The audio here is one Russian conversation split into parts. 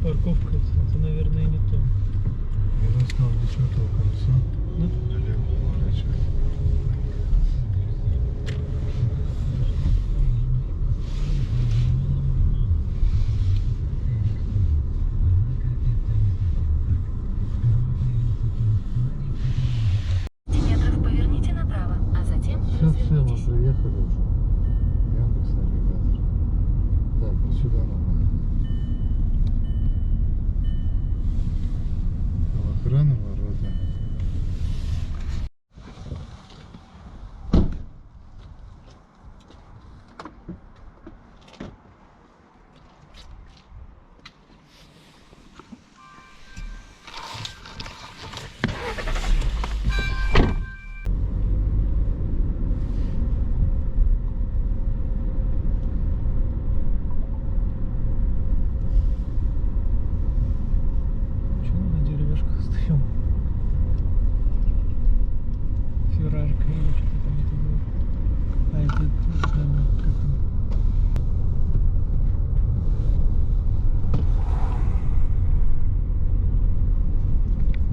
Парковка, это, наверное, не то. Я не знал, для чего то колесо. Да? Налево поворачивает. Метров поверните направо, а затем Все, мы развернитесь. приехали уже. Яндекс навигатор. Так, вот сюда надо. Охрана ворота. Почему мы на деревяшках стоим? Феррарка или что-то там это было. А это, наверное, как там?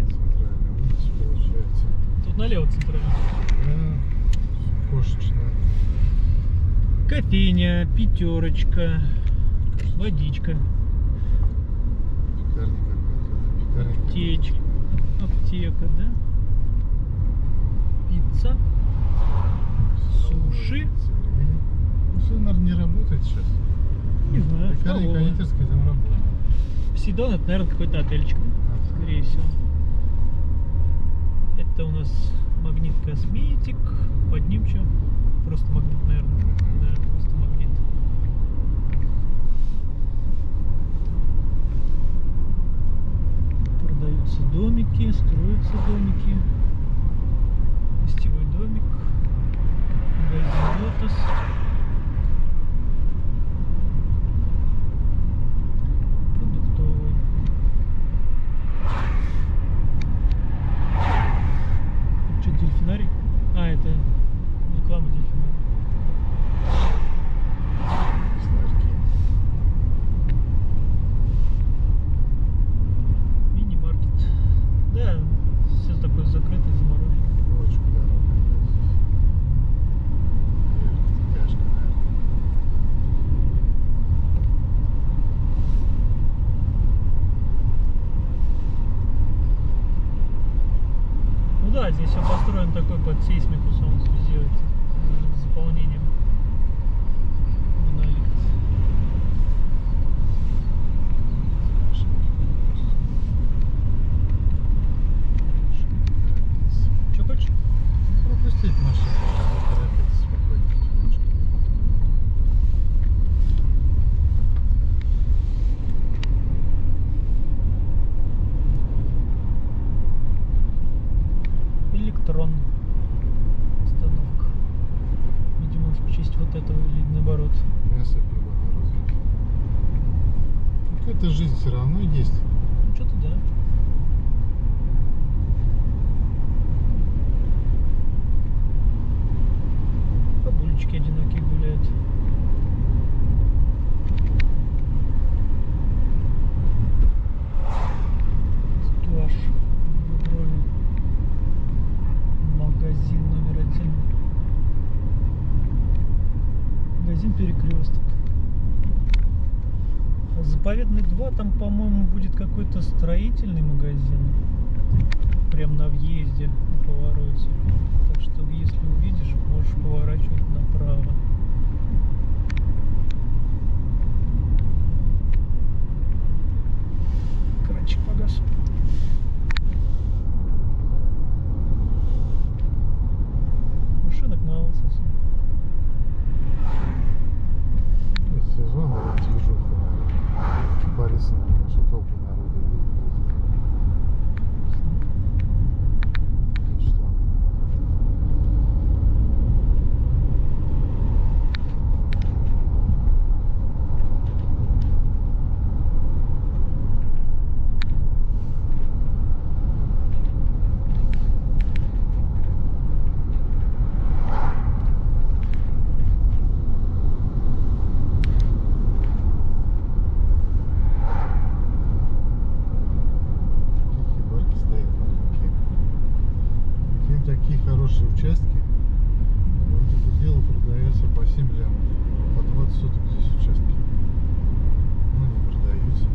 Центральная улица получается. Тут налево центрально. Да, кошечная. Кофейня, пятерочка, водичка, Пекарня какая-то. Пекарня аптечка, аптека, да? Пицца, суши. Ну, все, наверное, не работает сейчас. Не знаю, Пекарня столовая. кондитерская там работает. Сидон, это, наверное, какой-то отельчик, да? Скорее всего. Это у нас Магнит Косметик. Под ним что? Просто магнит, наверное. Да, просто магнит. Продаются домики, строятся домики. Гостевой домик. Магазин Лотос. Продуктовый. Что, дельфинарий? А, это реклама дельфинария. Снарки. Мини-маркет. Да, все такое закрытое, замороженное. Очень дорога здесь. Тяжко, наверное. Ну да, здесь все построен такой под сейсмикус, он везде это, с заполнением. Монолит. Что хочешь? Пропустить машину, не торопиться, спокойно, немножко. Электрон. Остановка. Видимо, в честь вот этого или наоборот. Мясо, пиво, морозить. Какая-то жизнь все равно есть. Ну, что-то да. Бабулечки одинокие гуляют. Стуаж. Брови. Магазин №1. Магазин Перекресток. А Заповедный 2, там, по-моему, будет какой-то строительный магазин. Прям на въезде, на повороте. Так что, если увидишь, можешь поворачивать направо. Кранчик погас. Машинок мало совсем. Сезон, а движуха, наверное. Борис, наверное, что толпы народу ездит. И что? участки. И вот это дело продается по 7 лямов. По 20 соток здесь участки. Ну, не продаются.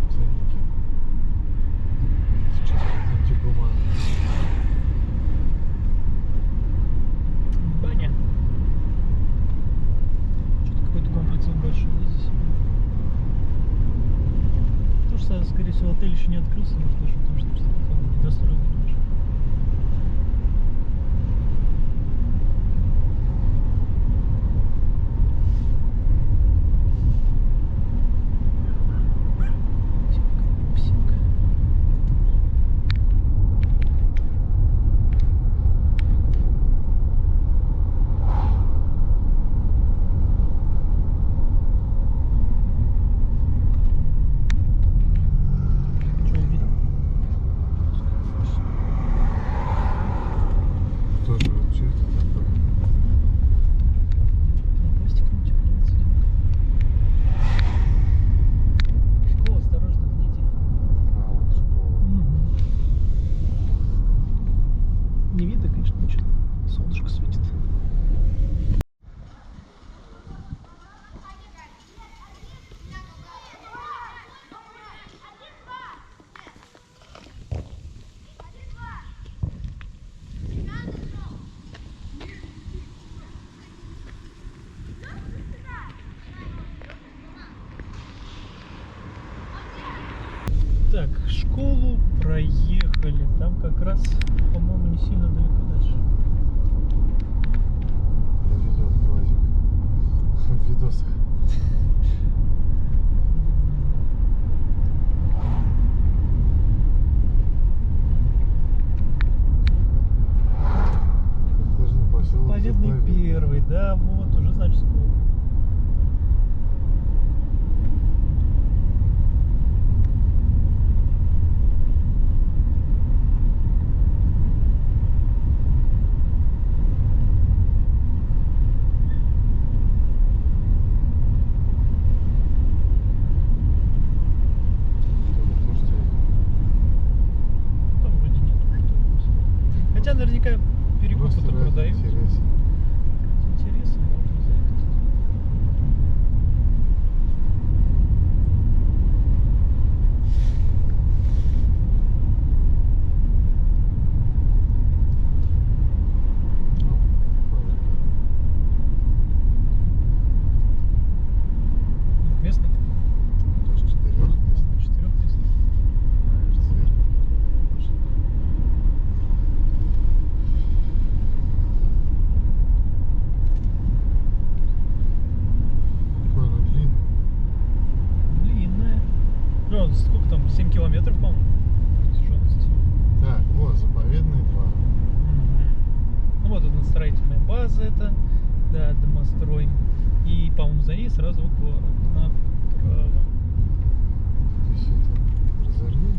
Ценники. Сейчас пойдемте бумагу. Баня. Что-то какой-то комплекс большой, да, здесь? Потому что, скорее всего, отель еще не открылся, может, даже потому что что-то там недостроено немножко. Псинка. Что увидел? Тоже вот что это такое? Пластик на чехляется. Школа, осторожно, идите. А, вот школа. Не видно, конечно, ничего. Солнышко светит. Так, школу проехали. Там как раз, по-моему, не сильно далеко дальше. Я видел глазик в видосах. Коттеджный поселок Победный Заповедный. первый, да, вот, уже значит школа. Тоже стоит. Там вроде нет уже такого. Хотя наверняка перекупы-то Просто ради продают. интереса. Интересно, можно заехать. Ну, парк. Местный? Даже 4 мест. 4 местный. Какой она длинная. Длинная. Ну, сколько там? 7 километров, по-моему, протяженности. Так, вот, заповедный 2. Ну вот это строительная база это, да, домострой. И, по-моему, за ней сразу вот поворот направо. Здесь это разорви.